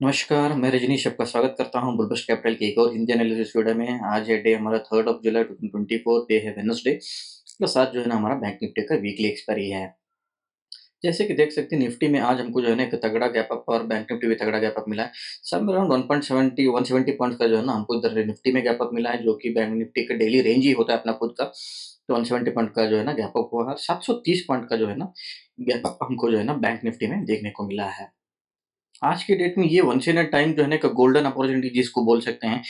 नमस्कार, मैं रजनीश आपका स्वागत करता हूँ बुलबुश कैपिटल के एक और हिंदी एनालिसिस वीडियो में। आज है डे हमारा 3 जुलाई 2024, डे है वेडनेसडे। प्लस आज जो है ना हमारा बैंक निफ्टी का वीकली एक्सपायरी है। जैसे कि देख सकते हैं निफ्टी में आज हमको जो है ना एक तगड़ा गैप अप और बैंक निफ्टी भी तगड़ा गैप अप मिला है। सब अराउंड 170 पॉइंट्स का जो है ना हमको इधर निफ्टी में गैप अप मिला है, जो कि बैंक निफ्टी का डेली रेंज ही होता है अपना खुद का। तो 170 पॉइंट का जो है ना गैप अप हुआ है, 730 पॉइंट का जो है ना गैप अप हमको जो है ना बैंक निफ्टी में देखने को मिला है। आज के डेट में ये वंस इन अ टाइम जो है ना एक गोल्डन अपॉर्चुनिटी जिसको बोल सकते हैं।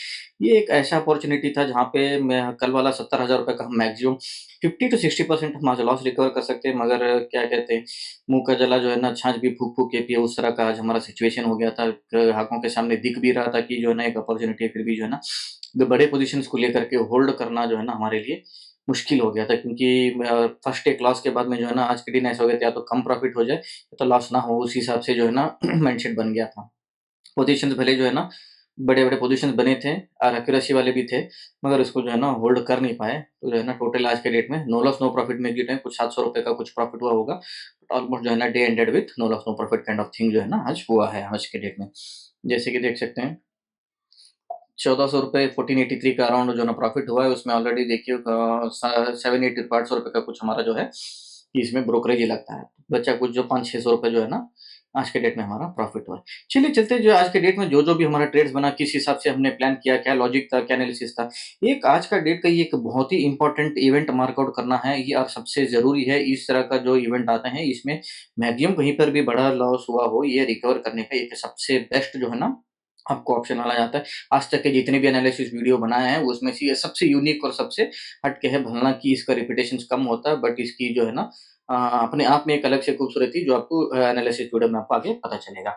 ये एक ऐसा अपॉर्चुनिटी था जहाँ पे मैं कल वाला 70,000 रुपए का हम मैक्सिमम 50 टू 60% हम आज लॉस रिकवर कर सकते हैं, मगर क्या कहते हैं, मुँह का जला जो है ना छाछ भी फूँक-फूँक के पिए, उस तरह का आज हमारा सिचुएशन हो गया था। आँखों के सामने दिख भी रहा था कि जो है ना एक अपॉर्चुनिटी है, फिर भी जो है ना बड़े पोज़ीशंस को लेकर के होल्ड करना जो है ना हमारे लिए मुश्किल हो गया था, क्योंकि फर्स्ट एक लॉस के बाद में जो है ना आज के दिन ऐसा हो गया था, या तो कम प्रॉफ़िट हो जाए तो लॉस ना हो, उस हिसाब से जो है ना माइंडसेट बन गया था। पोज़ीशंस भले जो है ना बड़े-बड़े पोज़ीशंस बने थे और एक्यूरेसी वाले भी थे, मगर उसको जो है ना होल्ड कर नहीं पाए। तो जो है ना टोटल आज के डेट में नो लॉस नो प्रॉफिट में एग्जिट है, कुछ ₹700 का कुछ प्रॉफिट हुआ होगा। ऑलमोस्ट जो है ना day ended with no loss no profit kind of thing जो है ना आज हुआ है आज के डेट में। जैसे कि देख सकते हैं ₹1400 1483 का अराउंड जो है ना प्रॉफिट हुआ है, उसमें ऑलरेडी देखिए 780 ₹800 का कुछ हमारा जो है कि इसमें ब्रोकरेज ही लगता है। बचा कुछ जो ₹500-600 जो है ना आज के डेट में हमारा प्रॉफिट हुआ है। चलिए चलते हैं, जो आज के डेट में जो-जो भी हमारा ट्रेड्स बना, किस हिसाब से हमने प्लान किया, क्या लॉजिक था, क्या एनालिसिस था। एक आज का डेट का ये एक बहुत ही इम्पोर्टेंट इवेंट मार्क आउट करना है, ये और सबसे ज़रूरी है। इस तरह का जो इवेंट आते हैं, इसमें मैक्सिमम कहीं पर भी बड़ा लॉस हुआ हो, ये रिकवर करने का एक सबसे बेस्ट जो है ना आपको ऑप्शन वाला जाता है। आज तक के जितने भी एनालिसिस वीडियो बनाए हैं, उसमें से ये सबसे यूनिक और सबसे हट के है। भलना कि इसका रिपिटेशंस कम होता है, बट इसकी जो है ना अपने आप में एक अलग से खूबसूरती जो आपको एनालिसिस वीडियो में आपको आगे पता चलेगा।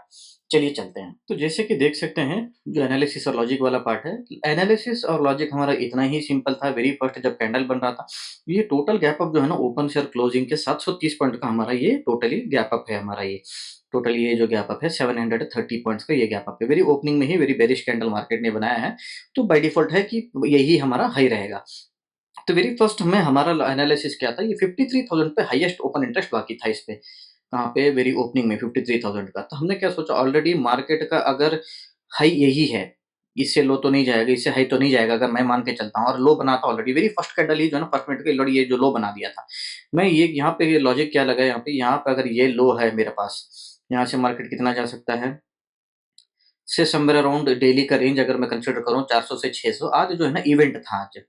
चलिए चलते हैं। तो जैसे कि देख सकते हैं, जो एनालिसिस और लॉजिक वाला पार्ट है, एनालिसिस और लॉजिक हमारा इतना ही सिंपल था। वेरी फर्स्ट जब कैंडल बन रहा था, ये टोटल गैप अप जो है ना ओपन शेयर क्लोजिंग के 730 पॉइंट का हमारा ये टोटली गैप अप है हमारा ये। टोटल ये जो गैप अप है 730 पॉइंट्स का ये गैप अप है। वेरी ओपनिंग में ही वेरी बेरिश कैंडल मार्केट ने बनाया है, तो बाय डिफॉल्ट है कि यही हमारा हाई रहेगा। तो वेरी फर्स्ट में हमारा एनालिसिस क्या था, ये 53,000 पे हाईएस्ट ओपन इंटरेस्ट बाकी था इस पे। कहाँ पे? वेरी ओपनिंग में 53,000 का। तो हमने क्या सोचा, ऑलरेडी मार्केट का अगर हाई यही है, इससे लो तो नहीं जाएगा, इससे हाई तो नहीं जाएगा, अगर मैं मान के चलता हूँ, और लो बना था ऑलरेडी वेरी फर्स्ट कैंडल ही जो है ना फर्स्ट मिनट के ऑलरेडी ये जो लो बना दिया था। मैं ये यहाँ पे लॉजिक क्या लगा, यहाँ पे अगर ये लो है मेरे पास, यहाँ से मार्केट कितना जा सकता है, से समवेयर अराउंड डेली का रेंज अगर मैं कंसीडर करूँ 400 से 600। आज जो है ना इवेंट था आज,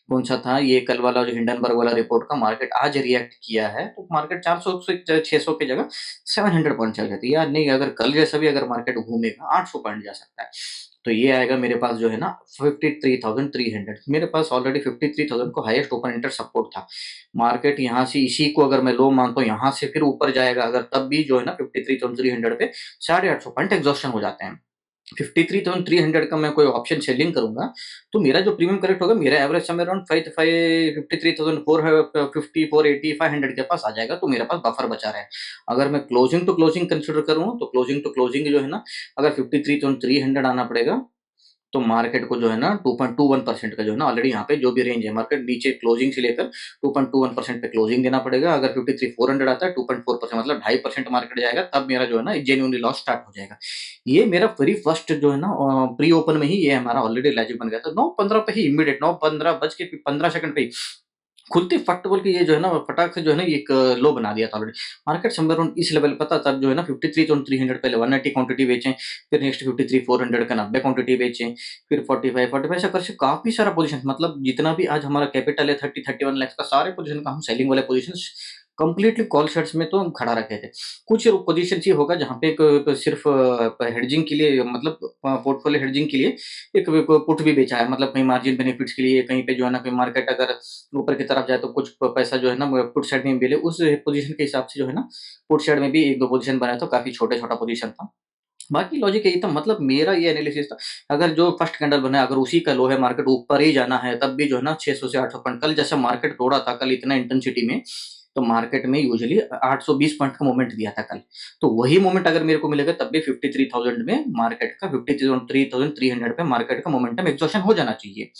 कौन-सा था? ये कल वाला जो हिंडनबर्ग वाला रिपोर्ट का मार्केट आज रिएक्ट किया है, तो मार्केट 400 से 600 की जगह 700 पॉइंट चल जाती है, या नहीं, अगर कल जैसा भी अगर मार्केट घूमेगा 800 पॉइंट जा सकता है। तो ये आएगा मेरे पास जो है ना 53,300। मेरे पास ऑलरेडी 53,000 को हाईएस्ट ओपन इंटरेस्ट सपोर्ट था। मार्केट यहाँ से इसी को अगर मैं लो मानता हूँ, यहाँ से फिर ऊपर जाएगा अगर, तब भी जो है ना 53,300 पे 850 पॉइंट एग्जॉस्शन हो जाते हैं। 53,300 का मैं कोई ऑप्शन सेलिंग करूँगा, तो मेरा जो प्रीमियम करेक्ट होगा, मेरा एवरेज समवेयर अराउंड 53,450, 480, 500 के पास आ जाएगा, तो मेरे पास बफर बचा रहा है। अगर मैं क्लोजिंग टू क्लोजिंग कंसीडर करूँ, तो क्लोजिंग टू क्लोजिंग जो है ना, अगर 53,300 आना पड़ेगा, तो मार्केट को जो है ना 2.21% का जो है ना ऑलरेडी यहाँ पे जो भी रेंज है, मार्केट नीचे क्लोजिंग से लेकर 2.21% पे क्लोजिंग देना पड़ेगा। अगर 53,400 आता है, 2.4% मतलब 2.5% मार्केट जाएगा, तब मेरा जो है ना जेन्युइनली लॉस स्टार्ट हो जाएगा। ये मेरा वेरी फर्स्ट जो है ना प्री ओपन में ही ये हमारा ऑलरेडी लॉजिक बन गया था। 9:15 पे ही इमीडिएट 9:15 बज के 15 सेकंड पे ही खुलते फट बोल के ये जो है ना फटाक से जो है ना एक लो बना दिया था ऑलरेडी। मार्केट समवेयर अराउंड इस लेवल पता, तब जो है ना 53,300 पहले 180 क्वांटिटी बेचे, फिर नेक्स्ट 53,400 का 90 क्वांटिटी बेचे, फिर 45 ऐसा करके काफ़ी सारा पोज़ीशन, मतलब जितना भी आज हमारा कैपिटल है 30-31 लाख का, सारे पोज़ीशन का हम सेलिंग वाले पोज़ीशंस कंप्लीटली कॉल सेट्स में तो हम खड़ा रखे थे। कुछ पोज़ीशंस ही होगा जहाँ पे एक सिर्फ हेडजिंग के लिए, मतलब पोर्टफोलियो हेडजिंग के लिए एक पुट भी बेचा है, मतलब कहीं मार्जिन बेनिफिट्स के लिए, कहीं पे जो है ना, कहीं मार्केट अगर ऊपर की तरफ जाए तो कुछ पैसा जो है ना पुट साइड में मिले, उस पोजीशन के हिसाब से जो है ना पुट साइड में भी 1-2 पोजीशन बनाया, तो काफ़ी छोटा-छोटा पोजीशन था। बाकी लॉजिक यही था, मतलब मेरा ये एनालिसिस था, अगर जो फर्स्ट कैंडल बना है, अगर उसी का लो है, मार्केट ऊपर ही जाना है, तब भी जो है ना 600 से 800 पॉइंट, कल जैसा मार्केट तोड़ा था कल इतना इंटेंसिटी में, तो मार्केट में यूजुअली 820 पॉइंट का मोमेंट दिया था कल। तो वही मोमेंट अगर मेरे को मिलेगा, तब भी 53,000 में मार्केट का 53,300 पे मार्केट का मोमेंटम एग्जॉशन हो जाना चाहिए।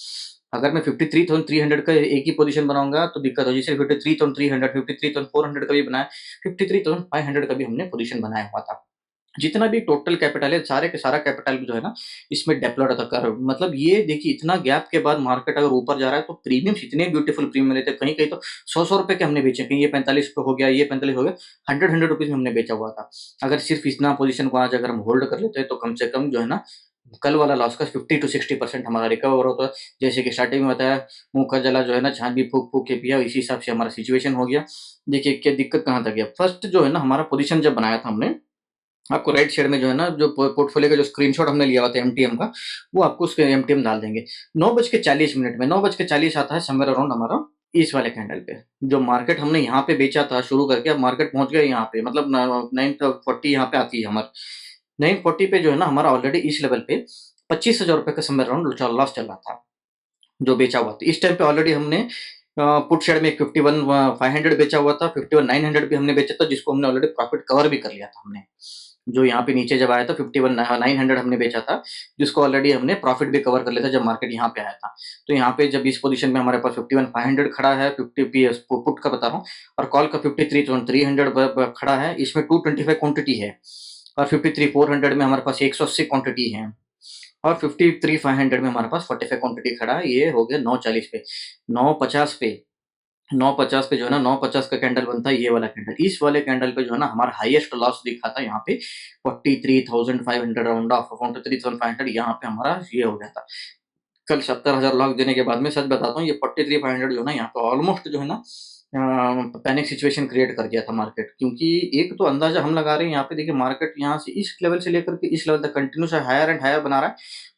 अगर मैं 53,300 का एक ही पोजीशन बनाऊँगा, तो दिक्कत हो जाएगी। सिर्फ 53,300, 53,400 का भी बनाया, 53,500 का भी हमने पोजीशन बनाया हुआ था। जितना भी टोटल कैपिटल है, सारे के सारा कैपिटल जो है ना, इसमें डिप्लॉयड था कर, मतलब ये देखिए इतना गैप के बाद मार्केट अगर ऊपर जा रहा है तो प्रीमियम्स इतने ब्यूटीफुल प्रीमियम लेते हैं, कहीं-कहीं तो 100-100 रुपए के हमने बेचे, कहीं ये 45 पे हो गया, ये 45 हो गया, 100-100 रुपीज़ में हमने बेचा हुआ था। अगर सिर्फ इतना पोज़ीशन को आज अगर हम होल्ड कर लेते हैं, तो कम से कम जो है ना, कल वाला लॉस का 50 टू 60% हमारा रिकवर होता है। जैसे कि स्टार्टिंग में बताया, मुँह का जला जो है ना, छाछ भी फूँक-फूँक के पिया, इसी हिसाब से हमारा सिचुएशन हो गया। देखिए क्या दिक्कत कहाँ तक गया, फर्स्ट जो है ना हमारा पोज़ीशन जब बनाया था हमने, आपको राइट साइड में जो है ना, जो पोर्टफोलियो का जो स्क्रीनशॉट हमने लिया हुआ था एमटीएम का, वो आपको उसके एमटीएम डाल देंगे। 9:40 में 9:40 आता है समवेयर अराउंड हमारा इस वाले कैंडल पे। जो मार्केट हमने यहाँ पे बेचा था शुरू करके, अब मार्केट पहुँच गया यहाँ पे, मतलब 940 यहाँ पे आती है हमारी। 940 पे जो है ना हमारा ऑलरेडी इस लेवल पे 25,000 रुपए का समवेयर अराउंड लॉस चल रहा था, जो बेचा हुआ था। इस टाइम पे ऑलरेडी हमने पुट साइड में 51 500 बेचा हुआ था, 51 900 भी हमने बेचा था, जिसको हमने ऑलरेडी प्रॉफिट कवर भी कर लिया था हमने। जो यहाँ पे नीचे जब आया था 51 900 हमने बेचा था, जिसको ऑलरेडी हमने प्रॉफिट भी कवर कर लिया था जब मार्केट यहाँ पे आया था। तो यहाँ पे जब इस पोजीशन में हमारे पास 51 500 खड़ा है, 50 पीएस पुट का बता रहा हूँ, और कॉल का 53 300 खड़ा है, इसमें 225 क्वांटिटी है, और 53 400 में हमारे पास 180 क्वांटिटी है, और 53 500 में हमारे पास 45 क्वांटिटी खड़ा है। ये हो गया 940 पे, 950 पे, 950 पे जो है ना, 950 का कैंडल बनता है ये वाला कैंडल। इस वाले कैंडल पे जो है ना हमारा हाईएस्ट लॉस दिखा था यहाँ पे 43,500 राउंड ऑफ, 43,500 यहाँ पे हमारा ये हो गया था। कल 70,000 लॉस देने के बाद में सच बताता हूँ, ये 43,500 जो है ना यहाँ पे ऑलमोस्ट जो है ना पैनिक सिचुएशन क्रिएट कर दिया था मार्केट, क्योंकि एक तो अंदाजा हम लगा रहे हैं यहाँ पे, देखिए मार्केट यहाँ से इस लेवल से लेकर के इस लेवल तक कंटिन्यूस हायर एंड हायर बना रहा है,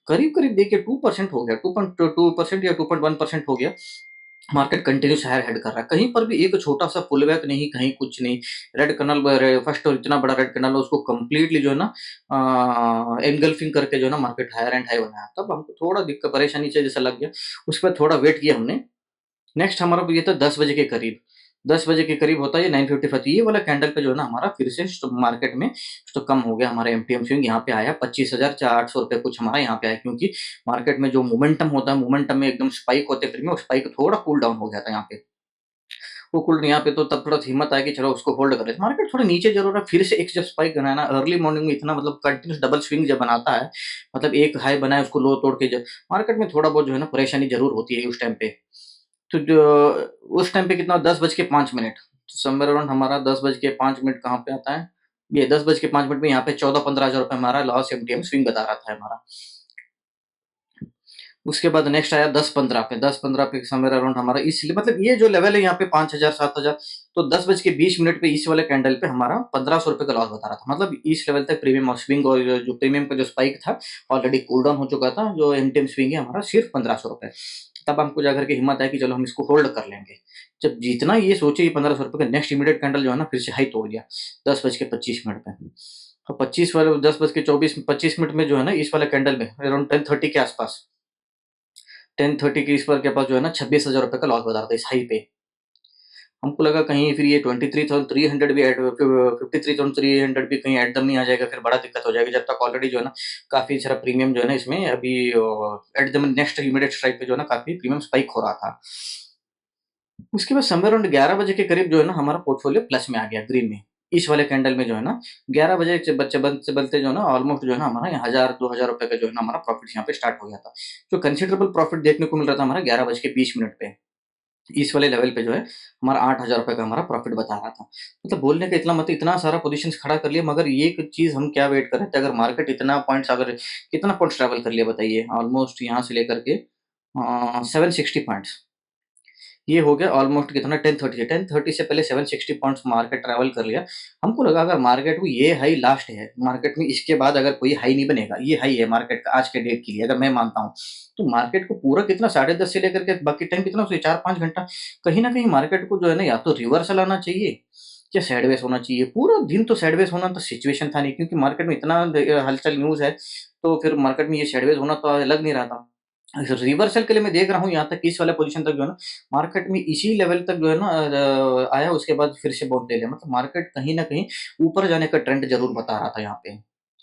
करीब-करीब देखिए 2% हो गया, 2.2% या 2.1% हो गया। मार्केट कंटिन्यूस हायर हेड कर रहा है, कहीं पर भी एक छोटा-सा पुलबैक नहीं, कहीं कुछ नहीं। रेड कैनल फर्स्ट इतना बड़ा रेड कैनल है, उसको कंप्लीटली जो है ना एंगल्फिंग करके जो है ना मार्केट हायर एंड हाई बनाया। तब हमको थोड़ा दिक्कत परेशानी से जैसा लग गया, उसके बाद थोड़ा वेट किया हमने। नेक्स्ट हमारा ये था 10 बजे के करीब, 10 बजे के करीब होता है ये 9:55, ये वाला कैंडल पे जो है ना हमारा फिर से मार्केट में तो कम हो गया हमारा एमटीएम स्विंग, यहाँ पे आया 25,800 रुपए कुछ हमारा यहाँ पे आया, क्योंकि मार्केट में जो मोमेंटम होता है, मोमेंटम में एकदम स्पाइक होते हैं प्रीमियम, स्पाइक थोड़ा कूल डाउन हो गया था यहाँ पे। वो कूल यहाँ पे तो तब थोड़ा हिम्मत आई कि चलो उसको होल्ड कर लेते, मार्केट थोड़ा नीचे जरूर है, फिर से एक जब स्पाइक बनाया ना अर्ली मॉर्निंग में, इतना मतलब कंटिन्यूस डबल स्विंग जब बनाता है, मतलब एक हाई बनाए उसको लो तोड़ के, जब मार्केट में थोड़ा बहुत जो है ना परेशानी जरूर होती है उस टाइम पे। तो जो उस टाइम पे कितना 10:05, तो समवेयर अराउंड हमारा 10:05 कहाँ पे आता है? ये 10:05 में यहाँ पे 14-15 हज़ार रुपए हमारा लॉस एमटीएम स्विंग बता रहा था हमारा। उसके बाद नेक्स्ट आया 10-15 पे, 10-15 पे समवेयर अराउंड हमारा इसलिए मतलब ये जो लेवल है यहाँ पे 5,000 7,000, तो 10:20 पे इस वाले कैंडल पे हमारा 1,500 रुपए का लॉस बता रहा था। मतलब इस लेवल तक प्रीमियम और स्विंग, और जो प्रीमियम का जो स्पाइक था ऑलरेडी कूल डाउन हो चुका था, जो एमटीएम स्विंग है हमारा सिर्फ 1,500 रुपए। तब हमको जाकर के हिम्मत आई कि चलो हम इसको होल्ड कर लेंगे। जब जितना ये सोचे ये 1,500 रुपए का, नेक्स्ट इमीडिएट कैंडल जो है ना फिर से हाई तोड़ दिया 10:25 पे। तो 25 वाले 10:24-25 में जो है ना इस वाले कैंडल में अराउंड 10:30 के आसपास, 10:30 के इस पर के पास जो है ना 26,000 रुपए का लॉस बता रहा था इस हाई पे। हमको लगा कहीं फिर ये 23,300 भी 53,300 भी कहीं एट दम नहीं आ जाएगा, फिर बड़ा दिक्कत हो जाएगी, जब तक ऑलरेडी जो है ना काफी सारा प्रीमियम जो है ना इसमें अभी at the next immediate strike पे जो है ना काफी प्रीमियम स्पाइक हो रहा था। उसके बाद समवेयर अराउंड 11 बजे के करीब जो है ना हमारा पोर्टफोलियो प्लस में आ गया, ग्रीन में। इस वाले कैंडल में जो है ना 11 बजे से बच्चे बनते जो है ना ऑलमोस्ट जो है ना हमारा 1,000-2,000 रुपए का जो है ना हमारा प्रॉफिट यहाँ पे स्टार्ट हो गया था। जो कंसिडरेबल प्रॉफिट देखने को मिल रहा था हमारा 11:20 पे। इस वाले लेवल पे जो है हमारा 8,000 रुपए का हमारा प्रॉफिट बता रहा था। मतलब बोलने का इतना मतलब इतना सारा पोजीशंस खड़ा कर लिया, मगर ये एक चीज़ हम क्या वेट कर रहे थे, अगर मार्केट इतना पॉइंट्स, अगर कितना पॉइंट्स ट्रैवल कर लिया बताइए? ऑलमोस्ट यहाँ से लेकर के 760 पॉइंट्स। ये हो गया ऑलमोस्ट कितना 10:30 से पहले 760 पॉइंट्स मार्केट ट्रैवल कर लिया। हमको लगा अगर मार्केट को ये हाई लास्ट है, मार्केट में इसके बाद अगर कोई हाई नहीं बनेगा, ये हाई है मार्केट का आज के डेट के लिए, अगर मैं मानता हूँ, तो मार्केट को पूरा कितना 10:30 से लेकर के बाकी टाइम कितना 4-5 घंटा कहीं न कहीं मार्केट को जो है ना या तो रिवर्सल आना चाहिए या साइडवेज होना चाहिए। पूरा दिन तो साइडवेज होना तो सिचुएशन था नहीं, क्योंकि मार्केट में इतना हलचल न्यूज़ है, तो फिर मार्केट में ये साइडवेज होना तो लग नहीं रहा था। रिवर्सल के लिए मैं देख रहा हूँ यहाँ तक कि इस वाले पोजीशन तक जो है ना मार्केट में इसी लेवल तक जो है ना आया, उसके बाद फिर से बाउंस ले लिया, मतलब मार्केट कहीं न कहीं ऊपर जाने का ट्रेंड ज़रूर बता रहा था यहाँ पे।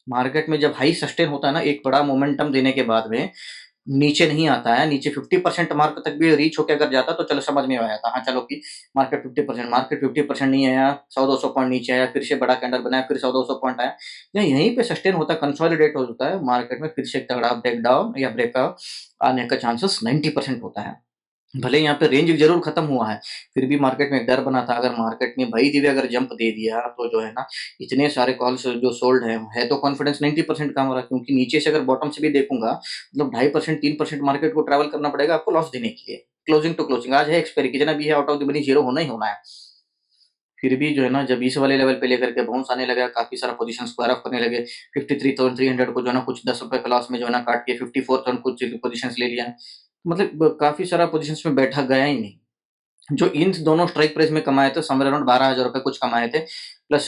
मार्केट में जब हाई सस्टेन होता है ना एक बड़ा मोमेंटम देने के बाद में, नीचे नहीं आता है, नीचे 50% मार्क तक भी रीच होके अगर जाता तो चलो समझ में आ जाता, हाँ चलो कि मार्केट 50% नहीं आया, 100-200 पॉइंट नीचे आया, फिर से बड़ा कैंडल बनाया, फिर 100-200 पॉइंट आया, या यहीं पे सस्टेन होता है, कंसोलिडेट हो जाता है मार्केट में, फिर से एक तगड़ा ब्रेकडाउन या ब्रेकआउट आने का चांसेस 90% होता है। भले ही यहाँ पे रेंज ज़रूर खत्म हुआ है, फिर भी मार्केट में एक डर बना था, अगर मार्केट ने भई-दिव्य अगर जंप दे दिया, तो जो है ना, इतने सारे कॉल्स जो सोल्ड हैं, है तो कॉन्फिडेंस 90% काम हो रहा है, क्योंकि नीचे से अगर बॉटम से भी देखूँगा, मतलब 2.5% 3% मार्केट को ट्रैवल करना पड़ेगा आपको लॉस देने के लिए। क्लोजिंग टू क्लोजिंग, आज है एक्सपायरी, कितना भी है out of the money zero होना ही होना है। फिर भी जो है ना, जब इस वाले लेवल पे लेकर के बाउंस आने लगा, काफ़ी सारा पोज़ीशन स्क्वायर ऑफ करने लगे, 53,300 को जो है ना, कुछ ₹10 के लॉस में जो है ना, काट के 54,000 कुछ पोज़ीशंस ले लिया। मतलब काफ़ी सारा पोज़ीशंस में बैठा गया ही नहीं। जो इन दोनों स्ट्राइक प्राइस में कमाए थे समवेयर अराउंड ₹12,000 कुछ कमाए थे। प्लस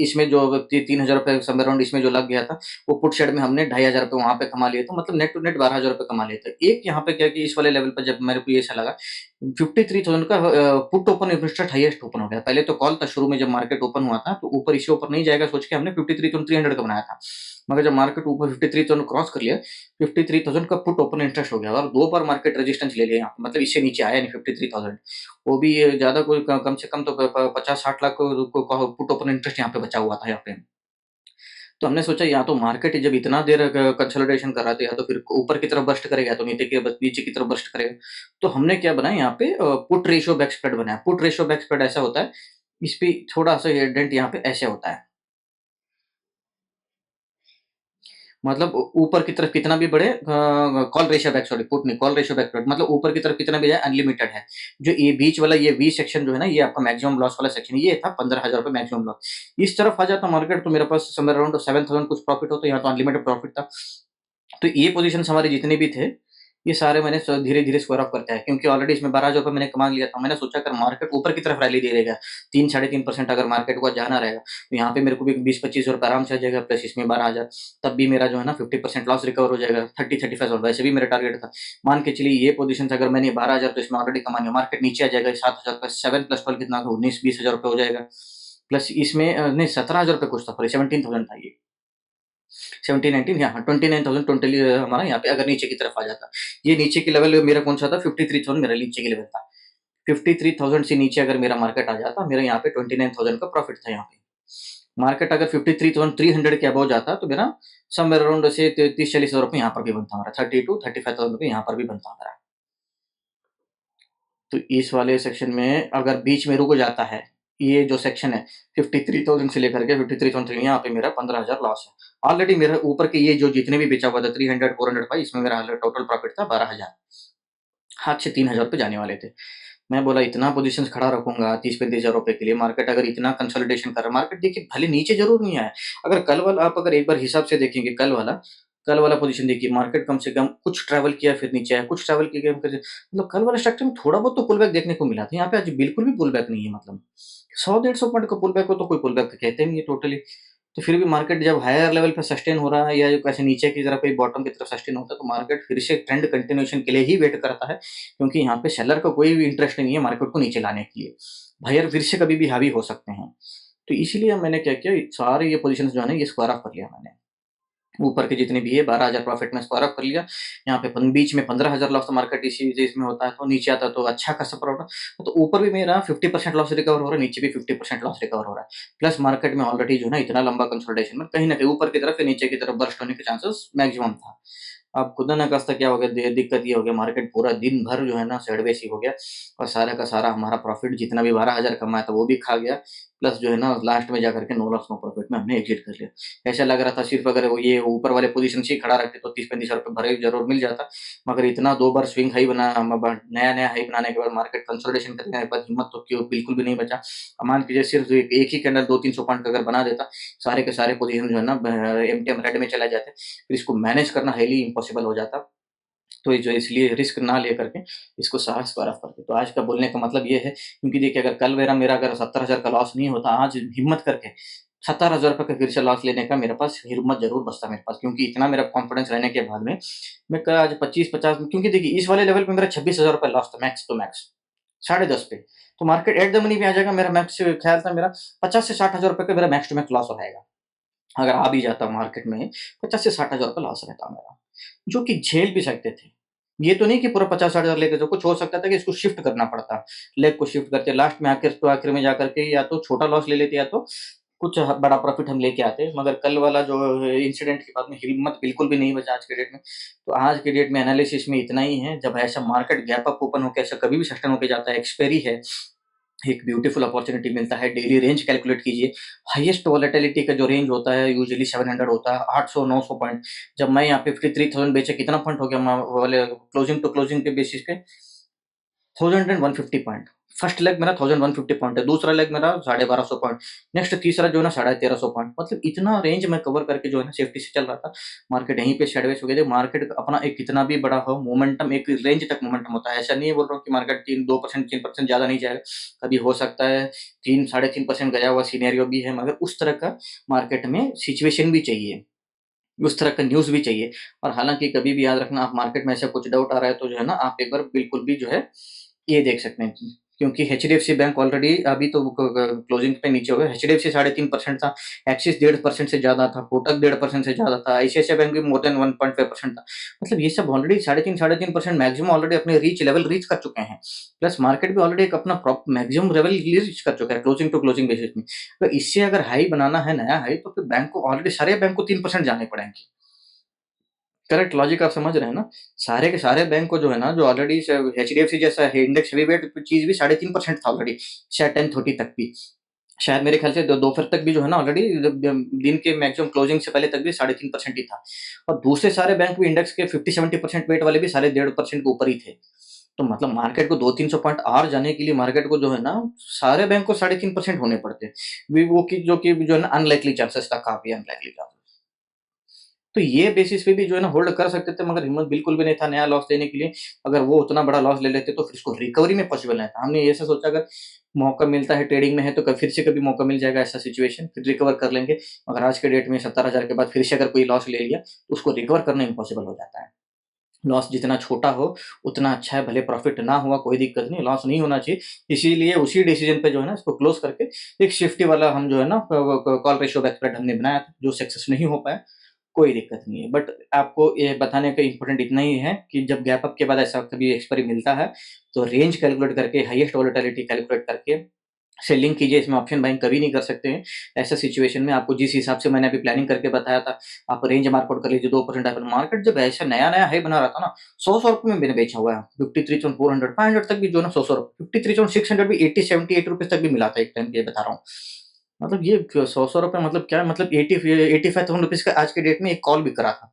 इसमें जो ₹3,000 समवेयर अराउंड इसमें जो लग गया था, वो पुट साइड में हमने ₹2,500 वहाँ पे कमा लिए, तो मतलब नेट टू नेट ₹12,000 कमा लिए थे। एक यहाँ पे क्या कि इस वाले लेवल पे जब मेरे को ये ऐसा लगा, 53,000 का put open interest highest open हो गया। पहले तो कॉल था शुरू में जब मार्केट ओपन हुआ था, तो ऊपर इससे ऊपर नहीं जाएगा सोच के हमने 53,300 का बनाया था। मगर जब मार्केट ऊपर 53,000 क्रॉस कर लिया, 53,000 का पुट ओपन इंटरेस्ट हो गया और 2 बार मार्केट रेजिस्टेंस ले लिया यहाँ पे, मतलब इससे नीचे आया नहीं 53,000। वो भी ज़्यादा कोई कम से कम तो प प 50-60 लाख को पुट ओपन इंटरेस्ट यहाँ पे बचा हुआ था यहाँ पे। तो हमने सोचा या तो मार्केट जब इतना देर कंसोलिडेशन कर रहा था, या तो फिर ऊपर की तरफ बर्स्ट करेगा, या तो नीचे की तरफ बर्स्ट करेगा। तो हमने क्या बनाया यहाँ पे, पुट रेशियो बैक स्प्रेड बनाया। पुट रेशियो बैक स्प्रेड ऐसा होता है, इस पे थोड़ा-सा ये डेंट यहाँ पे ऐसे होता है। मतलब ऊपर की तरफ कितना भी बढ़े, call ratio back, sorry put नहीं, कॉल रेशियो बैक मतलब ऊपर की तरफ कितना भी जाए अनलिमिटेड है। जो ये बीच वाला ये वी सेक्शन जो है ना, ये आपका मैक्सिमम लॉस वाला सेक्शन, ये था ₹15,000 मैक्सिमम लॉस। इस तरफ आ जाता मार्केट तो मेरे पास समवेयर अराउंड 7,000 कुछ प्रॉफिट होता, यहाँ तो अनलिमिटेड प्रॉफिट था। तो ये पोज़ीशंस हमारे जितने भी थे, ये सारे मैंने धीरे-धीरे स्क्वायर ऑफ करते हैं, क्योंकि ऑलरेडी इसमें ₹12,000 मैंने कमा लिया था। मैंने सोचा अगर मार्केट ऊपर की तरफ रैली दे देगा, 3 साढ़े 3% अगर मार्केट को जाना रहेगा, तो यहाँ पे मेरे को भी ₹20-25 आराम से आ जाएगा, प्लस इसमें 12,000, तब भी मेरा जो है ना 50% लॉस रिकवर हो जाएगा, 30-35 वैसे भी मेरा टारगेट था। मान के चलिए ये पोज़ीशंस अगर मैंने 12,000 तो इसमें ऑलरेडी कमा लिया, मार्केट नीचे आ जाएगा 7,000 प्लस 7 प्लस 12 कितना होगा, 19-20,000 हो जाएगा। प्लस इसमें नहीं, ₹17,000 कुछ था, सॉरी 17,000 था ये। 17-19, हाँ, 29,000 टोटली हमारा यहाँ पे अगर नीचे की तरफ आ जाता। ये नीचे की लेवल मेरा कौन-सा था, 53,000 मेरा नीचे की लेवल था। 53,000 से नीचे अगर मेरा मार्केट आ जाता, मेरा यहाँ पे 29,000 का प्रॉफिट था यहाँ पे। मार्केट अगर 53,300 के अबव जाता, तो मेरा समवेयर अराउंड ऐसे 30-40,000 यहाँ पर भी बनता हमारा, 30,000-35,000 यहाँ पर भी बनता हमारा। तो इस वाले सेक्शन में अगर बीच में रुक जाता है, ये जो सेक्शन है 53,000 से लेकर के 53,000 यहाँ पे मेरा 15,000 लॉस है। ऑलरेडी मेरा ऊपर के ये जो जितने भी बेचा हुआ था 300, 400 का, इसमें मेरा टोटल प्रॉफिट था 12,000। हाथ से 3,000 पे जाने वाले थे। मैं बोला इतना पोज़ीशंस खड़ा रखूँगा 30-35,000 के लिए, मार्केट अगर इतना कंसोलिडेशन कर रहा है, मार्केट देखिए भले नीचे ज़रूर नहीं आया। अगर कल वाला आप अगर एक बार हिसाब से देखेंगे, कल वाला पोज़ीशन देखिए, मार्केट कम से कम कुछ ट्रैवल किया फिर नीचे आया, कुछ ट्रैवल किया फिर, मतलब कल वाले स्ट्रक्चर में थोड़ा बहुत तो पुल बैक देखने को मिला था। यहाँ पे आज बिल्कुल भी पुल बैक नहीं है, मतलब 100-150 पॉइंट का पुल बैक हो तो कोई पुल बैक तो कहते नहीं है टोटली। तो फिर भी मार्केट जब हायर लेवल पे सस्टेन हो रहा है, या ऐसे नीचे की तरफ कहीं बॉटम की तरफ सस्टेन होता है, तो मार्केट फिर से ट्रेंड कंटिन्यूएशन के लिए ही वेट करता है, क्योंकि यहाँ पे सेलर का कोई भी इंटरेस्ट नहीं है मार्केट को नीचे लाने के लिए। बायर फिर से कभी भी हावी हो सकते हैं। तो इसीलिए मैंने क्या किया, सारे ये पोजीशंस जो है ना, ये स्क्वायर ऑफ कर लिया मैंने। ऊपर के जितने भी है 12,000 प्रॉफिट में स्क्वायर ऑफ कर लिया। यहाँ पे बीच में 15,000 लॉस तो मार्केट इसी इसमें होता है, तो नीचे आता है तो अच्छा खासा प्रॉफिट। तो ऊपर भी मेरा 50% लॉस रिकवर हो रहा है, नीचे भी 50% लॉस रिकवर हो रहा है। प्लस मार्केट में ऑलरेडी जो है ना इतना लंबा कंसोलिडेशन में कहीं न कहीं ऊपर की तरफ या नीचे की तरफ बर्स्ट होने के चांसेस मैक्सिमम था। अब खुदा ना खास्ता क्या हो गया, दिक्कत ये हो गया, मार्केट पूरा दिन भर जो है ना साइडवेज ही हो गया, और सारा का सारा हमारा प्रॉफिट जितना भी 12,000 कमाया था वो भी खा गया। प्लस जो है ना लास्ट में जाकर के नो लॉस नो प्रॉफिट में हमने एग्जिट कर लिया। ऐसा लग रहा था सिर्फ अगर वो ये ऊपर वाले पोजीशन से ही खड़ा रखते तो 30-35,000 भरे जरूर मिल जाता। मगर इतना 2 बार स्विंग हाई बना, नया-नया हाई बनाने के बाद मार्केट कंसोलिडेशन करने के बाद हिम्मत तो क्यों बिल्कुल भी नहीं बचा। अब मान लीजिए सिर्फ एक ही कैंडल 200-300 पॉइंट का अगर बना देता, सारे के सारे पोजीशन जो है ना एमटीएम रेड में चला जाते, फिर इसको मैनेज करना हाईली इम्पॉसिबल हो जाता। तो ये जो इसलिए रिस्क ना ले करके इसको साहस पर रख करके, तो आज का बोलने का मतलब ये है, क्योंकि देखिए अगर कल मेरा अगर 70,000 का लॉस नहीं होता, आज हिम्मत करके 70,000 का फिर से लॉस लेने का मेरे पास हिम्मत ज़रूर बचता मेरे पास, क्योंकि इतना मेरा कॉन्फिडेंस रहने के बाद में मैं क आज 25-50, क्योंकि देखिए इस वाले लेवल पे मेरा ₹26,000 लॉस था मैक्स टू मैक्स, साढ़े 10 पे। तो मार्केट एट द मनी पे आ जाएगा, मेरा मैक्स ख़्याल था मेरा 50 से 60,000 का मेरा मैक्स टू मैक्स लॉस हो जाएगा। अगर आ भी जाता मार्केट में 50 से 60,000 लॉस रहता मेरा, जो कि झेल भी सकते थे। ये तो नहीं कि पूरा 50-60 हज़ार लेके जाओ, कुछ हो सकता था कि इसको शिफ्ट करना पड़ता, लेग को शिफ्ट करके लास्ट में आखिर में जाकर के या तो छोटा लॉस ले लेते या तो कुछ बड़ा प्रॉफिट हम लेके आते। मगर कल वाला जो इंसिडेंट के बाद में हिम्मत बिल्कुल भी नहीं बचा आज के डेट में। तो आज के डेट में एनालिसिस में इतना ही है, जब ऐसा मार्केट गैप अप ओपन होके ऐसा कभी भी सस्टेन होके जाता है, एक्सपायरी है, एक ब्यूटीफुल अपॉर्चुनिटी मिलता है। डेली रेंज कैलकुलेट कीजिए, हाईएस्ट वोलेटिलिटी का जो रेंज होता है यूजुअली 700 होता है, 800-900 पॉइंट। जब मैं यहाँ 53,000 बेचे, कितना पॉइंट हो गया वाले क्लोजिंग टू क्लोजिंग के बेसिस पे 1150 पॉइंट। फर्स्ट लेग मेरा 1150 पॉइंट है, दूसरा लेग मेरा 1250 पॉइंट, नेक्स्ट तीसरा जो है ना 1350 पॉइंट। मतलब इतना रेंज मैं कवर करके जो है ना सेफ्टी से चल रहा था। मार्केट यहीं पे साइडवेज हो गया था। मार्केट अपना एक कितना भी बड़ा हो, मोमेंटम एक रेंज तक मोमेंटम होता है। ऐसा नहीं है बोल रहा हूँ कि मार्केट 3-2% 3% ज्यादा नहीं जाएगा, कभी हो सकता है 3-3.5% गया हुआ सीनेरियो भी है। मगर उस तरह का मार्केट में सिचुएशन भी चाहिए, उस तरह का न्यूज़ भी चाहिए। और हालाँकि कभी भी याद रखना, आप मार्केट में ऐसा कुछ डाउट आ रहा है तो जो है ना आप एक बार बिल्कुल भी जो है ये देख सकते हैं, क्योंकि एचडीएफसी बैंक ऑलरेडी अभी तो क्लोजिंग पे नीचे हो गया। एचडीएफसी 3.5% था, एक्सिस 1.5% से ज़्यादा था, कोटक 1.5% से ज़्यादा था, आईसीआईसीआई बैंक भी मोर देन 1.5% था। मतलब ये सब ऑलरेडी 3.5% मैक्सिमम ऑलरेडी अपने लेवल रीच कर चुके हैं। प्लस मार्केट भी ऑलरेडी एक अपना मैक्सिमम लेवल रीच कर चुका है क्लोजिंग टू क्लोजिंग बेसिस में। तो इससे अगर हाई बनाना है, नया हाई, तो फिर बैंक को ऑलरेडी सारे बैंक को 3% जाने पड़ेंगे। करेक्ट लॉजिक आप समझ रहे हैं ना? सारे के सारे बैंक को जो है ना, जो ऑलरेडी एचडीएफसी जैसा है इंडेक्स हेवीवेट चीज भी 3.5% था ऑलरेडी, शायद 10:30 तक भी। शायद मेरे ख्याल से दोपहर तक भी जो है ना ऑलरेडी दिन के मैक्सिमम क्लोजिंग से पहले तक भी 3.5% ही था। और दूसरे सारे बैंक भी इंडेक्स के 50-70% वेट वाले भी सारे 1.5% के ऊपर ही थे। तो मतलब मार्केट को 200-300 पॉइंट और जाने के लिए मार्केट को जो है ना सारे बैंक को 3.5% होने पड़ते हैं। वो की जो कि जो है ना अनलाइकली चांसेस था, काफी अनलाइकली था। तो ये बेसिस पे भी जो है ना होल्ड कर सकते थे, मगर हिम्मत बिल्कुल भी नहीं था नया लॉस देने के लिए। अगर वो उतना बड़ा लॉस ले लेते तो फिर उसको रिकवरी में पॉसिबल नहीं था। हमने ऐसा सोचा, अगर मौका मिलता है ट्रेडिंग में है तो फिर से कभी मौका मिल जाएगा ऐसा सिचुएशन, फिर रिकवर कर लेंगे। मगर आज के डेट में 70,000 के बाद फिर से अगर कोई लॉस ले लिया तो उसको रिकवर करना इम्पॉसिबल हो जाता है। लॉस जितना छोटा हो उतना अच्छा है, भले प्रॉफिट ना हुआ कोई दिक्कत नहीं, लॉस नहीं होना चाहिए। इसीलिए उसी डिसीजन पे जो है ना इसको क्लोज करके एक शिफ्टी वाला हम जो है ना कॉल रेशियो बैक स्प्रेड हमने बनाया था, जो सक्सेस नहीं हो पाया। कोई दिक्कत नहीं है, बट आपको ये बताने का इम्पोर्टेंट इतना ही है कि जब गैप अप के बाद ऐसा कभी एक्सपायरी मिलता है, तो रेंज कैलकुलेट करके, हाईएस्ट वोलेटिलिटी कैलकुलेट करके सेलिंग कीजिए। इसमें ऑप्शन बाइंग कभी नहीं कर सकते हैं। ऐसा सिचुएशन में आपको जिस हिसाब से मैंने अभी प्लानिंग करके बताया था, आप रेंज मार्कआउट कर लीजिए 2% आइपन। मार्केट जब ऐसा नया-नया हाई बना रहा था ना, 100-100 रुपए में मैंने बेचा हुआ है। 53,400 500 तक भी जो है ना 100-100 53,600 भी 80-78 रुपीज़ तक भी मिला था एक टाइम पे, ये बता रहा हूँ। मतलब ये 100-100 रुपए मतलब क्या है, मतलब 85,000 रुपीज़ का आज के डेट में एक कॉल बिक रहा था।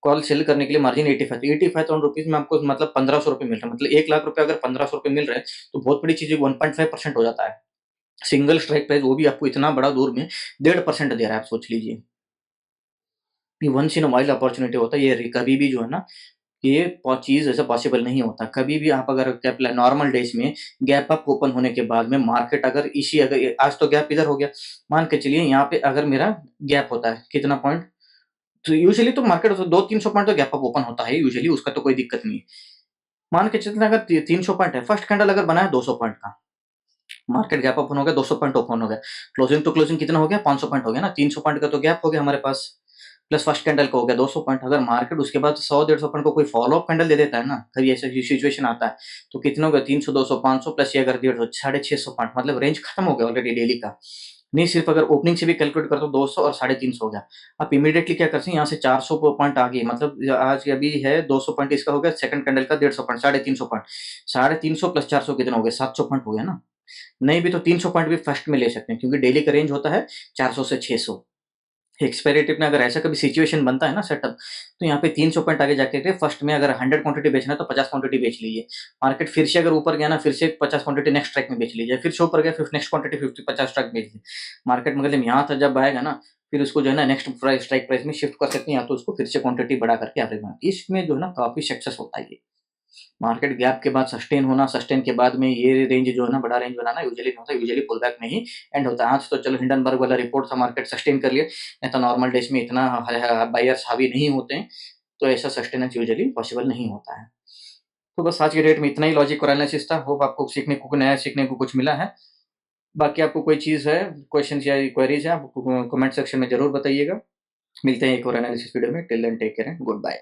कॉल सेल करने के लिए मार्जिन 85 तो 85,000 रुपीज़ में आपको मतलब 1,500 रुपए मिल रहा है। मतलब 1 लाख रुपए अगर 1,500 रुपए मिल रहे हैं, तो बहुत बड़ी चीज़ है, 1.5% हो जाता है। सिंगल स्ट्राइक प्राइस वो भी आपको इतना बड़ा दूर में 1.5% दे रहा है, आप सोच लीजिए। ये once in a wild opportunity होता है, ये कभी भी जो है ना, ये चीज़ ऐसा पॉसिबल नहीं होता। कभी भी आप अगर क्या नॉर्मल डेज़ में गैप अप ओपन होने के बाद में मार्केट अगर आज तो गैप इधर हो गया, मान के चलिए यहाँ पे अगर मेरा गैप होता है कितना पॉइंट, तो यूजुअली तो मार्केट 200-300 पॉइंट तो गैप अप ओपन होता है यूजुअली, उसका तो कोई दिक्कत नहीं है। मान के चलते हैं अगर 300 पॉइंट है, फर्स्ट कैंडल अगर बना है 200 पॉइंट का, मार्केट गैप ओपन हो गया, 200 पॉइंट ओपन हो गया, क्लोजिंग टू क्लोजिंग कितना हो गया, 500 पॉइंट हो गया ना, 300 पॉइंट का तो गैप हो गया हमारे पास, प्लस फर्स्ट कैंडल का हो गया 200 पॉइंट। अगर मार्केट उसके बाद 100-150 पॉइंट को कोई फॉलो अप कैंडल दे देता है ना, कभी ऐसा सिचुएशन आता है, तो कितना हो गया, 300, 200, 500 प्लस ये अगर 150, 650 पॉइंट, मतलब रेंज खत्म हो गया ऑलरेडी डेली का। नहीं, सिर्फ अगर ओपनिंग से भी कैलकुलेट करते हो 200 और 350 हो गया। आप इमीडिएटली क्या करते हैं, यहाँ से 400 पॉइंट आ गए, मतलब आज अभी है 200 पॉइंट इसका हो गया, सेकंड कैंडल का 150 पॉइंट, 350 पॉइंट, 350 प्लस 400 कितना हो गया, 700 पॉइंट हो गया ना। नहीं भी तो 300 पॉइंट भी फर्स्ट में ले सकते हैं, क्योंकि डेली का रेंज होता है 400 से 600। एक्सपायरी डेट में अगर ऐसा कभी सिचुएशन बनता है ना सेटअप, तो यहाँ पे 300 पॉइंट आगे जाके के फर्स्ट में अगर 100 क्वांटिटी बेचना है तो 50 क्वांटिटी बेच लीजिए। मार्केट फिर से अगर ऊपर गया ना, फिर से 50 क्वांटिटी नेक्स्ट ट्रैक में बेच लीजिए, फिर से ऊपर गया फिर नेक्स्ट क्वांटिटी 50 ट्रैक बेच लीजिए। मार्केट मतलब यहाँ तक जब आएगा ना, फिर उसको जो है ना नेक्स्ट प्राइस स्ट्राइक प्राइस में शिफ्ट कर सकते हैं, या तो उसको फिर से क्वांटिटी बढ़ा करके आगे बढ़ा, इसमें जो है ना काफी सक्सेस होता है ये। मार्केट गैप के बाद सस्टेन होना, सस्टेन के बाद में ये रेंज जो है ना, बड़ा रेंज बनाना यूजुअली नहीं होता, यूजुअली पुल बैक में ही एंड होता है। आज तो चलो हिंडनबर्ग वाला रिपोर्ट था, मार्केट सस्टेन कर लिया, नहीं तो नॉर्मल डेज में इतना बायर्स हावी नहीं होते हैं, तो ऐसा सस्टेनेंस यूजुअली पॉसिबल नहीं होता है। तो बस आज के डेट में इतना ही लॉजिक और एनालिसिस था। होप आपको सीखने को नया सीखने को कुछ मिला है। बाकी आपको कोई चीज़ है, क्वेश्चन या क्वेरीज है, आप कमेंट सेक्शन में जरूर बताइएगा। मिलते हैं एक और एनालिसिस वीडियो में। Till then take care and good bye.